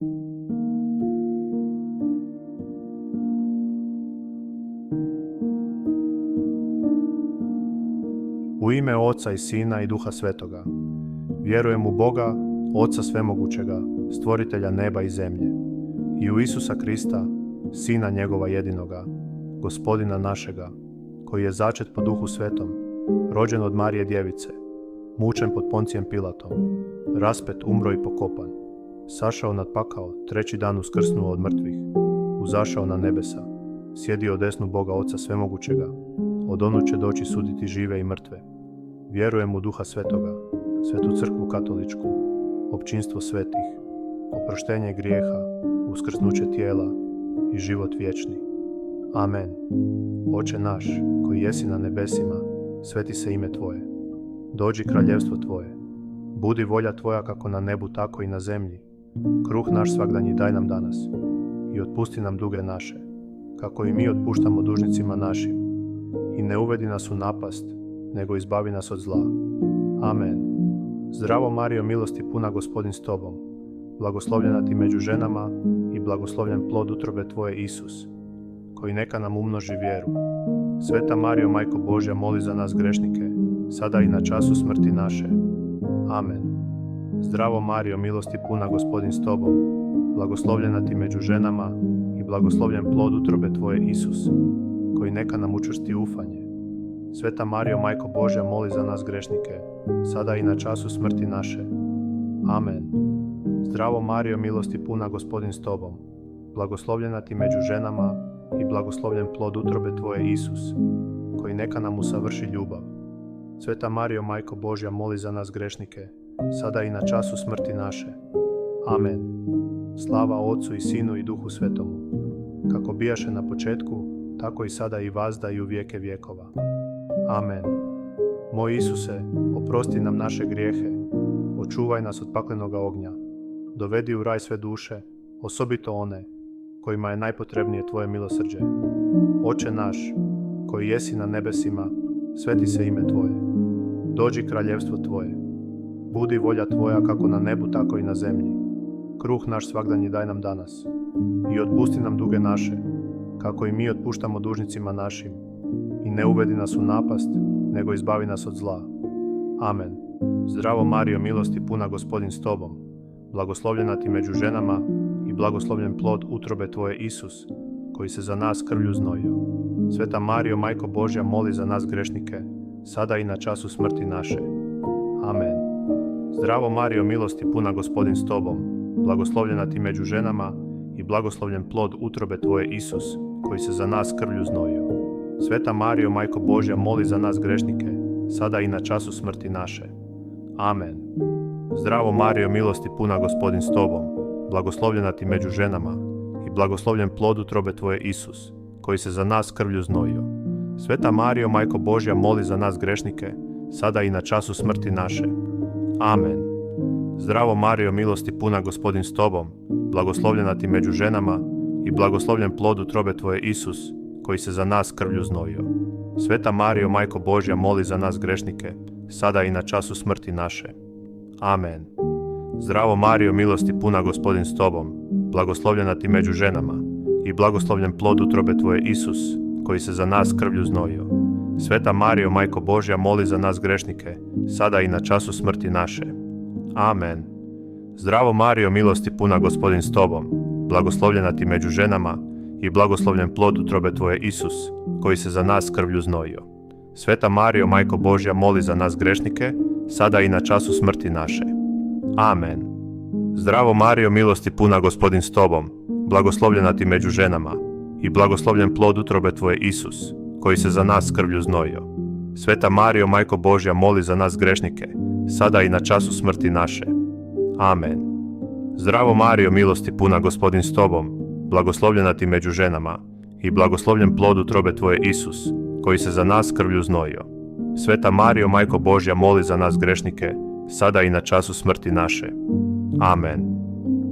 U ime Oca i Sina i Duha Svetoga. Vjerujem u Boga, Oca Svemogućega, stvoritelja neba i zemlje, i u Isusa Krista, Sina njegova jedinoga, Gospodina našega, koji je začet po Duhu Svetom, rođen od Marije Djevice, mučen pod Poncijem Pilatom, raspet, umro i pokopan, sašao nad pakao, treći dan uskrsnuo od mrtvih, uzašao na nebesa, sjedio desnu Boga Oca Svemogućega, od onud će doći suditi žive i mrtve. Vjerujem u Duha Svetoga, Svetu crkvu katoličku, općinstvo svetih, oproštenje grijeha, uskrsnuće tijela i život vječni. Amen. Oče naš, koji jesi na nebesima, sveti se ime Tvoje. Dođi kraljevstvo Tvoje. Budi volja Tvoja kako na nebu, tako i na zemlji. Kruh naš svagdanji daj nam danas. I otpusti nam duge naše, kako i mi otpuštamo dužnicima našim. I ne uvedi nas u napast, nego izbavi nas od zla. Amen. Zdravo Marijo, milosti puna, Gospodin s Tobom. Blagoslovljena ti među ženama i blagoslovljen plod utrobe Tvoje, Isus, koji neka nam umnoži vjeru. Sveta Marijo, Majko Božja, moli za nas grešnike, sada i na času smrti naše. Amen. Zdravo Marijo, milosti puna, Gospodin s Tobom. Blagoslovljena ti među ženama i blagoslovljen plod utrobe Tvoje, Isus, koji neka nam učvrsti ufanje. Sveta Marijo, Majko Božja, moli za nas grešnike, sada i na času smrti naše. Amen. Zdravo Marijo, milosti puna, Gospodin s Tobom. Blagoslovljena ti među ženama i blagoslovljen plod utrobe Tvoje, Isus, koji neka nam usavrši ljubav. Sveta Marijo, Majko Božja, moli za nas grešnike, sada i na času smrti naše. Amen. Slava Otcu i Sinu i Duhu Svetomu, kako bijaše na početku, tako i sada i vazda i u vijeke vjekova. Amen. Moj Isuse, oprosti nam naše grijehe, očuvaj nas od paklenoga ognja, dovedi u raj sve duše, osobito one kojima je najpotrebnije Tvoje milosrđe. Oče naš, koji jesi na nebesima, sveti se ime Tvoje. Dođi kraljevstvo Tvoje. Budi volja Tvoja kako na nebu, tako i na zemlji. Kruh naš svagdanji daj nam danas. I otpusti nam duge naše, kako i mi otpuštamo dužnicima našim. I ne uvedi nas u napast, nego izbavi nas od zla. Amen. Zdravo Marijo, milosti puna, Gospodin s Tobom. Blagoslovljena ti među ženama i blagoslovljen plod utrobe Tvoje, Isus, koji se za nas krvlju znojio. Sveta Marijo, Majko Božja, moli za nas grešnike, sada i na času smrti naše. Amen. Zdravo Marijo, milosti puna, Gospodin s Tobom. Blagoslovljena ti među ženama i blagoslovljen plod utrobe Tvoje, Isus, koji se za nas krvlju znojio. Sveta Marijo, Majko Božja, moli za nas grešnike, sada i na času smrti naše. Amen. Zdravo Marijo, milosti puna, Gospodin s Tobom. Blagoslovljena ti među ženama i blagoslovljen plod utrobe Tvoje, Isus, koji se za nas krvlju znojio. Sveta Marijo, Majko Božja, moli za nas grešnike, sada i na času smrti naše. Amen. Zdravo Marijo, milosti puna, Gospodin s Tobom. Blagoslovljena ti među ženama i blagoslovljen plod utrobe Tvoje, Isus, koji se za nas krvlju znojio. Sveta Marijo, Majko Božja, moli za nas grešnike, sada i na času smrti naše. Amen. Zdravo Marijo, milosti puna, Gospodin s Tobom. Blagoslovljena ti među ženama i blagoslovljen plod utrobe Tvoje, Isus, koji se za nas krvlju znojio. Sveta Marijo, Majko Božja, moli za nas grešnike, sada i na času smrti naše. Amen. Zdravo Marijo, milosti puna, Gospodin s Tobom. Blagoslovljena ti među ženama i blagoslovljen plod utrobe Tvoje, Isus, koji se za nas krvlju znojio. Sveta Marijo, Majko Božja, moli za nas grešnike, sada i na času smrti naše. Amen. Zdravo Marijo, milosti puna, Gospodin s Tobom. Blagoslovljena ti među ženama i blagoslovljen plod utrobe Tvoje, Isus, koji se za nas krvlju znojio. Sveta Marijo, Majko Božja, moli za nas grešnike, sada i na času smrti naše. Amen. Zdravo Marijo, milosti puna, Gospodin s Tobom. Blagoslovljena ti među ženama i blagoslovljen plod utrobe Tvoje, Isus, koji se za nas krvlju znojio. Sveta Marijo, Majko Božja, moli za nas grešnike, sada i na času smrti naše. Amen.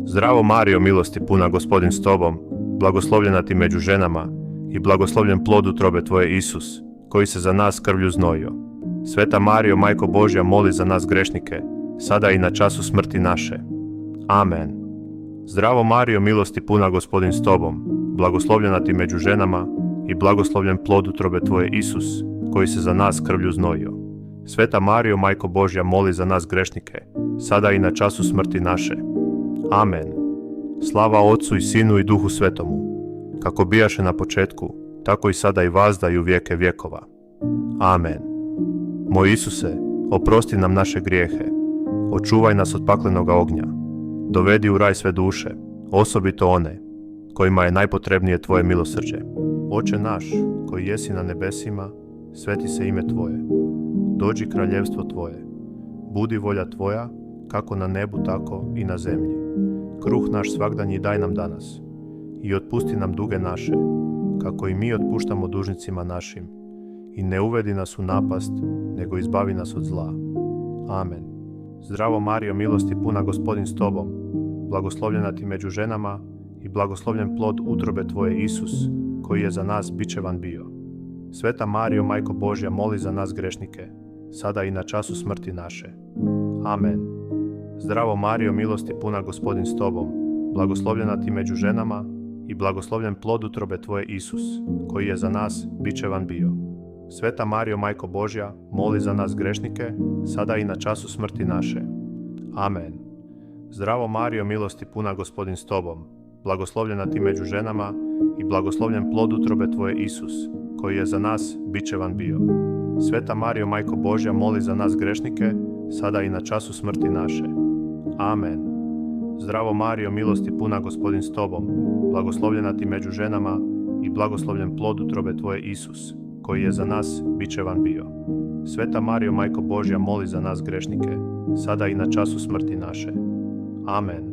Zdravo Marijo, milosti puna, Gospodin s Tobom. Blagoslovljena ti među ženama i blagoslovljen plod utrobe Tvoje, Isus, koji se za nas krvlju znojio. Sveta Marijo, Majko Božja, moli za nas grešnike, sada i na času smrti naše. Amen. Zdravo Marijo, milosti puna, Gospodin s tobom, blagoslovljena ti među ženama i blagoslovljen plod utrobe tvoje, Isus, koji se za nas krvlju znojio. Sveta Marijo, Majko Božja, moli za nas grešnike, sada i na času smrti naše. Amen. Slava Otcu i Sinu i Duhu Svetomu, kako bijaše na početku, tako i sada i vazda i u vijeke vjekova. Amen. Moj Isuse, oprosti nam naše grijehe, očuvaj nas od paklenoga ognja, dovedi u raj sve duše, osobito one kojima je najpotrebnije tvoje milosrđe. Oče naš, koji jesi na nebesima, sveti se ime tvoje. Dođi kraljevstvo tvoje. Budi volja tvoja, kako na nebu, tako i na zemlji. Kruh naš svagdanji daj nam danas. I otpusti nam duge naše, kako i mi otpuštamo dužnicima našim. I ne uvedi nas u napast, nego izbavi nas od zla. Amen. Zdravo Marijo, milosti puna, Gospodin s tobom, blagoslovljena ti među ženama i blagoslovljen plod utrobe tvoje, Isus, koji je za nas bičevan bio. Sveta Marijo, Majko Božja, moli za nas grešnike, sada i na času smrti naše. Amen. Zdravo Marijo, milosti puna, Gospodin s tobom, blagoslovljena ti među ženama i blagoslovljen plod utrobe tvoje, Isus, koji je za nas bičevan bio. Sveta Marijo, Majko Božja, moli za nas grešnike, sada i na času smrti naše. Amen. Zdravo Marijo, milosti puna, Gospodin s tobom, blagoslovljena ti među ženama i blagoslovljen plod utrobe tvoje, Isus, koji je za nas bičevan bio. Sveta Marijo, Majko Božja, moli za nas grešnike, sada i na času smrti naše. Amen. Zdravo Marijo, milosti puna, Gospodin s tobom, blagoslovljena ti među ženama i blagoslovljen plod utrobe tvoje, Isus, koji je za nas bičevan bio. Sveta Marijo, Majko Božja, moli za nas grešnike, sada i na času smrti naše. Amen.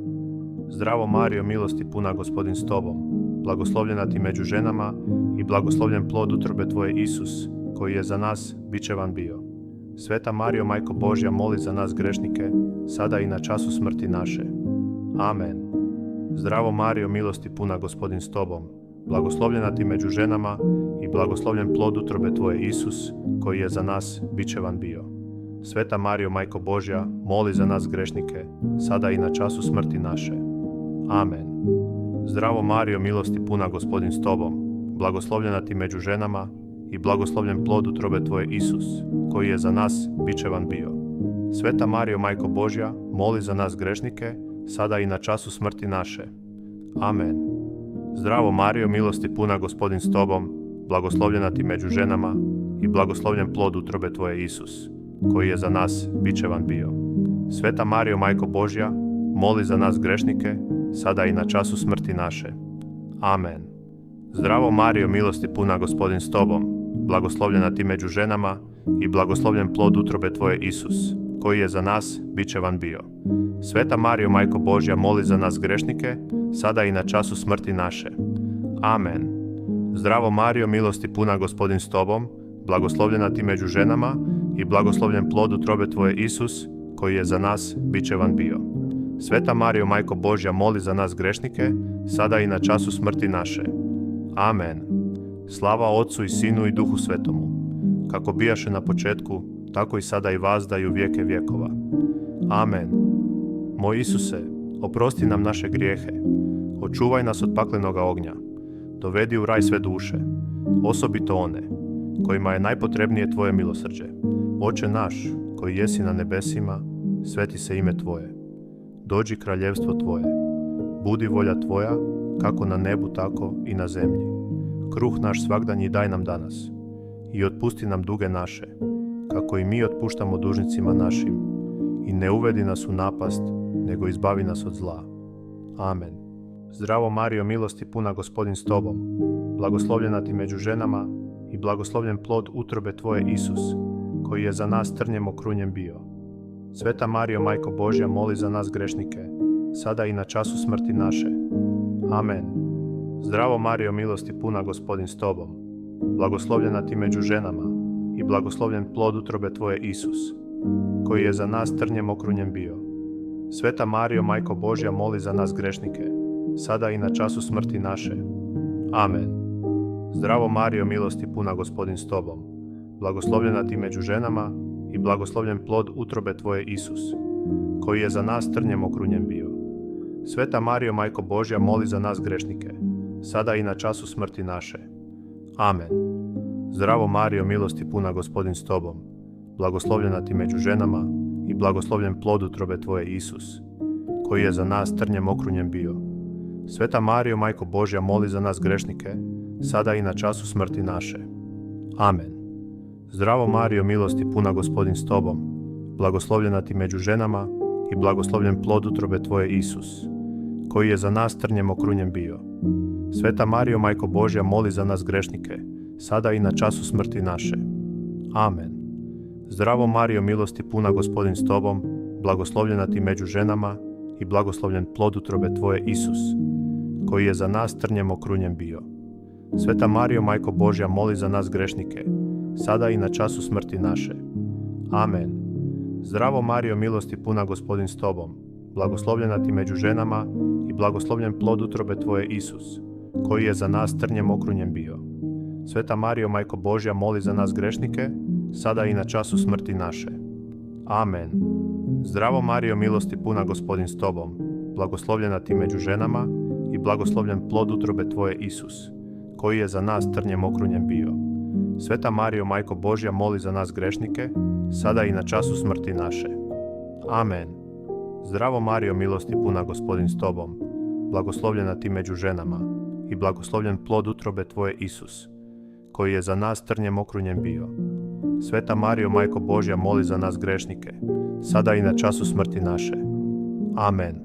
Zdravo Marijo, milosti puna, Gospodin s tobom, blagoslovljena ti među ženama i blagoslovljen plod utrobe tvoje, Isus, koji je za nas bičevan bio. Sveta Marijo, Majko Božja, moli za nas grešnike, sada i na času smrti naše. Amen. Zdravo Marijo, milosti puna, Gospodin s tobom, blagoslovljena ti među ženama i blagoslovljen plod utrobe tvoje, Isus, koji je za nas bičevan bio. Sveta Marijo, Majko Božja, moli za nas grešnike, sada i na času smrti naše. Amen. Zdravo Marijo, milosti puna, Gospodin s tobom, blagoslovljena ti među ženama i blagoslovljen plod utrobe tvoje, Isus, koji je za nas bičevan bio. Sveta Marijo, Majko Božja, moli za nas grešnike, sada i na času smrti naše. Amen. Zdravo Marijo, milosti puna, Gospodin s tobom, blagoslovljena ti među ženama i blagoslovljen plod utrobe tvoje, Isus, koji je za nas bičevan bio. Sveta Marijo, Majko Božja, moli za nas grešnike, sada i na času smrti naše. Amen. Zdravo Marijo, milosti puna, Gospodin s tobom, blagoslovljena ti među ženama i blagoslovljen plod utrobe tvoje, Isus, koji je za nas bičevan bio. Sveta Marijo, Majko Božja, moli za nas grešnike, sada i na času smrti naše. Amen. Zdravo Marijo, milosti puna, Gospodin s tobom, blagoslovljena ti među ženama i blagoslovljen plod utrobe tvoje, Isus, koji je za nas bičevan bio. Sveta Marijo, Majko Božja, moli za nas grešnike, sada i na času smrti naše. Amen. Slava Otcu i Sinu i Duhu Svetomu, kako bijaše na početku, tako i sada i vazda i u vijeke vjekova. Amen. Moj Isuse, oprosti nam naše grijehe, očuvaj nas od paklenoga ognja, dovedi u raj sve duše, osobito one kojima je najpotrebnije tvoje milosrđe. Oče naš, koji jesi na nebesima, sveti se ime tvoje. Dođi kraljevstvo tvoje. Budi volja tvoja, kako na nebu, tako i na zemlji. Kruh naš svagdanji daj nam danas. I otpusti nam duge naše, kako i mi otpuštamo dužnicima našim. I ne uvedi nas u napast, nego izbavi nas od zla. Amen. Zdravo Marijo, milosti puna, Gospodin s tobom, blagoslovljena ti među ženama i blagoslovljen plod utrobe tvoje, Isus, koji je za nas trnjem okrunjen bio. Sveta Marijo, Majko Božja, moli za nas grešnike, sada i na času smrti naše. Amen. Zdravo Marijo, milosti puna, Gospodin s tobom, blagoslovljena ti među ženama i blagoslovljen plod utrobe tvoje, Isus, koji je za nas trnjem okrunjen bio. Sveta Marijo, Majko Božja, moli za nas grešnike, sada i na času smrti naše. Amen. Zdravo Marijo, milosti puna, Gospodin s tobom, blagoslovljena ti među ženama i blagoslovljen plod utrobe tvoje, Isus, koji je za nas trnjem okrunjen bio. Sveta Marijo, Majko Božja, moli za nas grešnike, sada i na času smrti naše. Amen. Zdravo Marijo, milosti puna, Gospodin s tobom, blagoslovljena ti među ženama i blagoslovljen plod utrobe tvoje, Isus, koji je za nas trnjem okrunjen bio. Sveta Marijo, Majko Božja, moli za nas grešnike, sada i na času smrti naše. Amen. Zdravo Marijo, milosti puna, Gospodin s tobom, blagoslovljena ti među ženama i blagoslovljen plod utrobe tvoje, Isus, koji je za nas trnjem okrunjen bio. Sveta Marijo, Majko Božja, moli za nas grešnike, sada i na času smrti naše. Amen. Zdravo Marijo, milosti puna, Gospodin s tobom, blagoslovljena ti među ženama i blagoslovljen plod utrobe tvoje, Isus, koji je za nas trnjem okrunjen bio. Sveta Marijo, Majko Božja, moli za nas grešnike, sada i na času smrti naše. Amen. Zdravo Marijo, milosti puna, Gospodin s tobom, blagoslovljena ti među ženama i blagoslovljen plod utrobe tvoje, Isus, koji je za nas trnjem okrunjen bio. Sveta Marijo, Majko Božja, moli za nas grešnike, sada i na času smrti naše. Amen. Zdravo Marijo, milosti puna, Gospodin s tobom, blagoslovljena ti među ženama i blagoslovljen plod utrobe tvoje, Isus, koji je za nas trnjem okrunjen bio. Sveta Marijo, Majko Božja, moli za nas grešnike, sada i na času smrti naše. Amen. Zdravo Marijo, milosti puna, Gospodin s tobom, blagoslovljena ti među ženama i blagoslovljen plod utrobe tvoje, Isus, koji je za nas trnjem okrunjen bio. Sveta Marijo, Majko Božja, moli za nas grešnike, sada i na času smrti naše. Amen.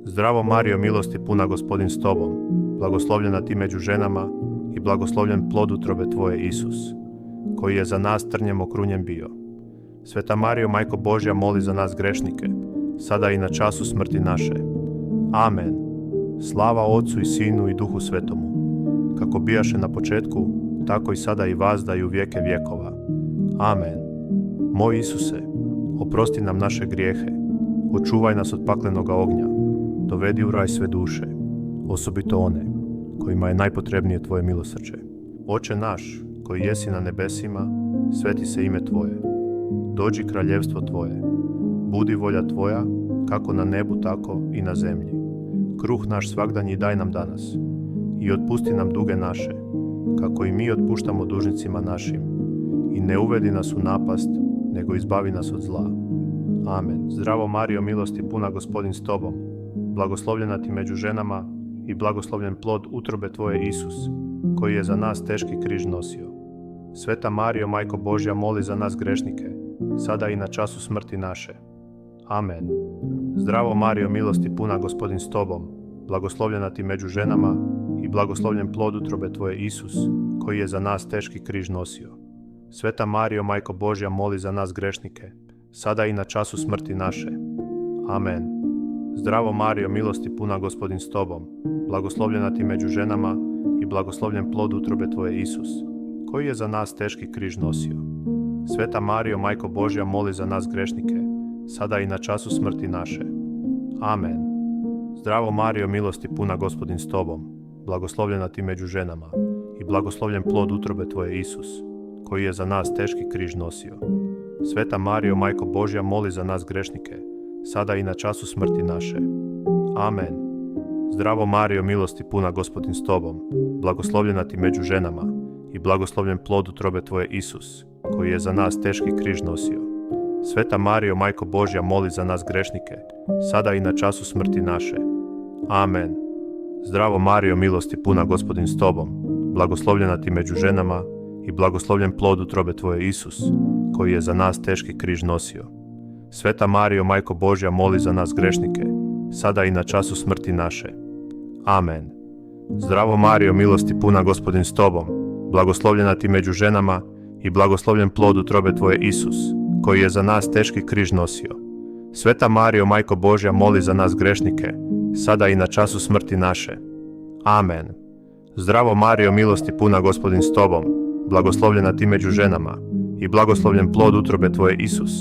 Zdravo Marijo, milosti puna, Gospodin s tobom, blagoslovljena ti među ženama i blagoslovljen plod utrobe tvoje, Isus, koji je za nas trnjem okrunjen bio. Sveta Marijo, Majko Božja, moli za nas grešnike, sada i na času smrti naše. Amen. Slava Otcu i Sinu i Duhu Svetomu, kako bijaše na početku, tako i sada i vazda i u vijeke vjekova. Amen. Moj Isuse, oprosti nam naše grijehe, očuvaj nas od paklenoga ognja, dovedi u raj sve duše, osobito one kojima je najpotrebnije tvoje milosrđe. Oče naš, koji jesi na nebesima, sveti se ime tvoje. Dođi kraljevstvo tvoje. Budi volja tvoja, kako na nebu, tako i na zemlji. Kruh naš svagdanji daj nam danas i otpusti nam duge naše, kako i mi otpuštamo dužnicima našim. I ne uvedi nas u napast, nego izbavi nas od zla. Amen. Zdravo Marijo, milosti puna, Gospodin s tobom, blagoslovljena ti među ženama i blagoslovljen plod utrobe tvoje, Isus, koji je za nas teški križ nosio. Sveta Marijo, Majko Božja, moli za nas grešnike, sada i na času smrti naše. Amen. Zdravo Marijo, milosti puna, Gospodin s tobom, blagoslovljena ti među ženama i blagoslovljen plod utrobe tvoje, Isus, koji je za nas teški križ nosio. Sveta Marijo, Majko Božja, moli za nas grešnike, sada i na času smrti naše. Amen. Zdravo Marijo, milosti puna, Gospodin s tobom, blagoslovljena ti među ženama i blagoslovljen plod utrobe tvoje, Isus, koji je za nas teški križ nosio. Sveta Marijo, Majko Božja, moli za nas grešnike, sada i na času smrti naše. Amen. Zdravo Marijo, milosti puna, Gospodin s tobom, blagoslovljena ti među ženama i blagoslovljen plod utrobe tvoje, Isus, koji je za nas teški križ nosio. Sveta Marijo, Majko Božja, moli za nas grešnike, sada i na času smrti naše. Amen. Zdravo Marijo, milosti puna, Gospodin s tobom, blagoslovljena ti među ženama i blagoslovljen plod utrobe tvoje, Isus, koji je za nas teški križ nosio. Sveta Marijo, Majko Božja, moli za nas grešnike, sada i na času smrti naše. Amen. Zdravo Marijo, milosti puna, Gospodin s tobom, blagoslovljena ti među ženama i blagoslovljen plod utrobe tvoje, Isus, koji je za nas teški križ nosio. Sveta Marijo, Majko Božja, moli za nas grešnike, sada i na času smrti naše. Amen. Zdravo Marijo, milosti puna, Gospodin s tobom, blagoslovljena ti među ženama i blagoslovljen plod utrobe tvoje, Isus, koji je za nas teški križ nosio. Sveta Marijo, Majko Božja, moli za nas grešnike, sada i na času smrti naše. Amen. Zdravo Marijo, milosti puna, Gospodin s tobom, blagoslovljena ti među ženama i blagoslovljen plod utrobe tvoje, Isus,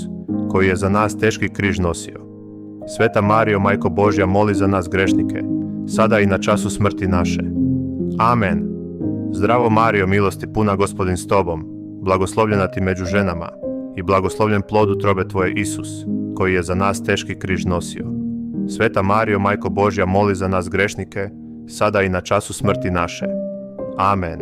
koji je za nas teški križ nosio. Sveta Marijo, Majko Božja, moli za nas grešnike, sada i na času smrti naše. Amen. Zdravo Marijo, milosti puna, Gospodin s tobom, blagoslovljena ti među ženama i blagoslovljen plod utrobe tvoje, Isus, koji je za nas teški križ nosio. Sveta Marijo, Majko Božja, moli za nas grešnike, sada i na času smrti naše. Amen.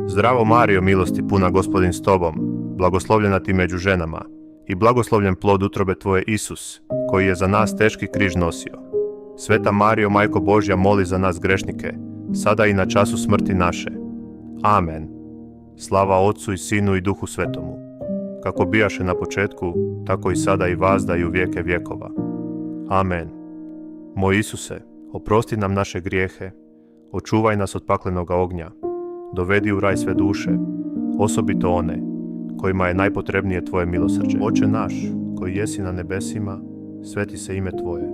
Zdravo Marijo, milosti puna, Gospodin s tobom, blagoslovljena ti među ženama i blagoslovljen plod utrobe tvoje, Isus, koji je za nas teški križ nosio. Sveta Marijo, Majko Božja, moli za nas grešnike, sada i na času smrti naše. Amen. Slava Otcu i Sinu i Duhu Svetomu, kako bijaše na početku, tako i sada i vazda i u vijeke vjekova. Amen. Moj Isuse, oprosti nam naše grijehe, očuvaj nas od paklenoga ognja, dovedi u raj sve duše, osobito one kojima je najpotrebnije tvoje milosrđe. Oče naš, koji jesi na nebesima, sveti se ime tvoje.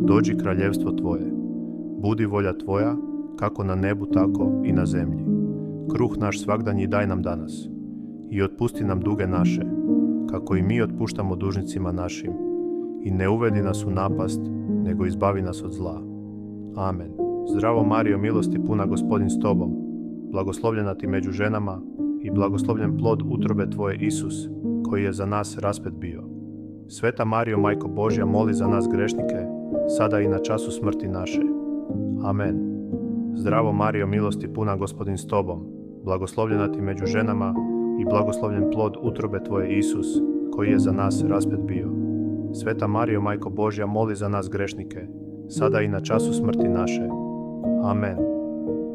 Dođi kraljevstvo tvoje. Budi volja tvoja, kako na nebu, tako i na zemlji. Kruh naš svagdanji daj nam danas. I otpusti nam duge naše, kako i mi otpuštamo dužnicima našim. I ne uvedi nas u napast, nego izbavi nas od zla. Amen. Zdravo Marijo, milosti puna, Gospodin s tobom, blagoslovljena ti među ženama i blagoslovljen plod utrobe tvoje, Isus, koji je za nas raspet bio. Sveta Marijo, Majko Božja, moli za nas grešnike, sada i na času smrti naše. Amen. Zdravo Marijo, milosti puna, Gospodin s tobom, blagoslovljena ti među ženama i blagoslovljen plod utrobe tvoje, Isus, koji je za nas raspet bio. Sveta Marijo, Majko Božja, moli za nas grešnike, sada i na času smrti naše. Amen.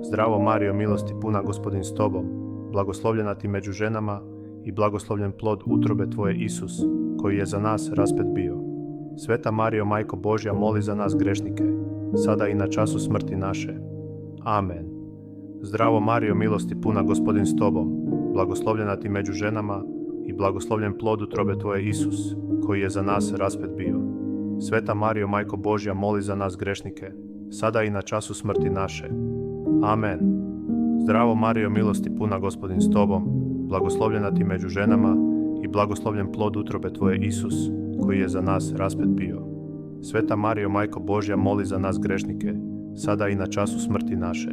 Zdravo Marijo, milosti puna, Gospodin s tobom, blagoslovljena ti među ženama i blagoslovljen plod utrobe tvoje, Isus, koji je za nas raspet bio. Sveta Marijo, Majko Božja, moli za nas grešnike, sada i na času smrti naše. Amen. Zdravo Marijo, milosti puna, Gospodin s tobom, blagoslovljena ti među ženama i blagoslovljen plod utrobe tvoje, Isus, koji je za nas raspet bio. Sveta Marijo, Majko Božja, moli za nas grešnike, sada i na času smrti naše. Amen. Zdravo Marijo, milosti puna, Gospodin s tobom, blagoslovljena ti među ženama i blagoslovljen plod utrobe tvoje, Isus, koji je za nas raspet bio. Sveta Marijo, Majko Božja, moli za nas grešnike, sada i na času smrti naše.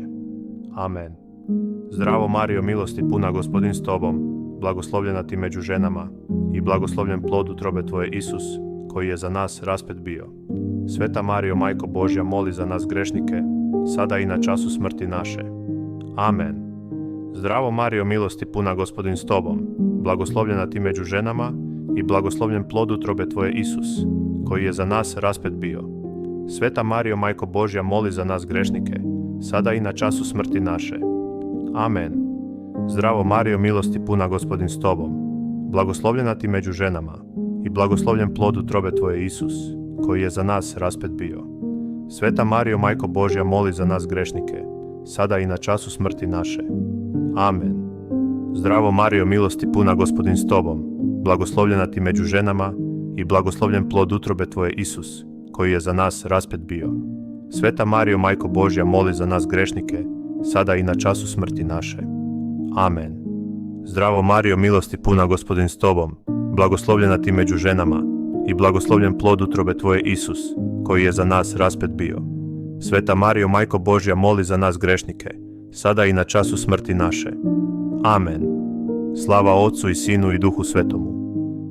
Amen. Zdravo Marijo, milosti puna, Gospodin s tobom, blagoslovljena ti među ženama i blagoslovljen plod utrobe tvoje, Isus, koji je za nas raspet bio. Sveta Marijo, Majko Božja, moli za nas grešnike, sada i na času smrti naše. Amen. Zdravo Marijo, milosti puna, Gospodin s tobom, blagoslovljena ti među ženama i blagoslovljen plod utrobe tvoje, Isus, koji je za nas raspet bio. Sveta Marijo, Majko Božja, moli za nas grešnike, sada i na času smrti naše. Amen. Zdravo Marijo, milosti puna, Gospodin s tobom, blagoslovljena ti među ženama i blagoslovljen plod utrobe tvoje, Isus, koji je za nas raspet bio. Sveta Marijo, Majko Božja, moli za nas grešnike, sada i na času smrti naše. Amen. Zdravo Marijo, milosti puna, Gospodin s tobom, blagoslovljena ti među ženama i blagoslovljen plod utrobe tvoje, Isus, koji je za nas raspet bio. Sveta Marijo, Majko Božja, moli za nas grešnike, sada i na času smrti naše. Amen. Zdravo Marijo, milosti puna, Gospodin s tobom, blagoslovljena ti među ženama i blagoslovljen plod utrobe tvoje, Isus, koji je za nas raspet bio. Sveta Marijo, Majko Božja, moli za nas grešnike, sada i na času smrti naše. Amen. Slava Otcu i Sinu i Duhu Svetomu,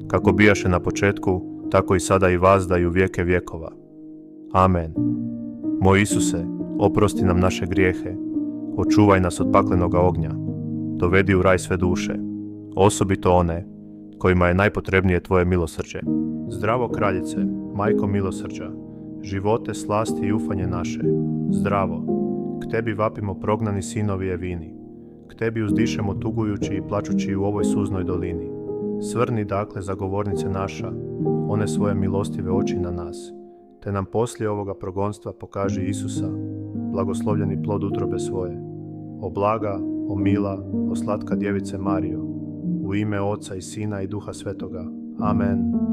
kako bijaše na početku, tako i sada i vazda i u vijeke vjekova. Amen. Moj Isuse, oprosti nam naše grijehe, očuvaj nas od paklenoga ognja, dovedi u raj sve duše, osobito one kojima je najpotrebnije tvoje milosrđe. Zdravo Kraljice, Majko milosrđa, živote, slasti i ufanje naše, zdravo, k tebi vapimo prognani sinovi Evini, k tebi uzdišemo tugujući i plačući u ovoj suznoj dolini. Svrni dakle, zagovornice naša, one svoje milostive oči na nas, te nam poslije ovoga progonstva pokaži Isusa, blagoslovljeni plod utrobe svoje. O blaga, o mila, o slatka djevice Marijo, u ime Oca i Sina i Duha Svetoga. Amen.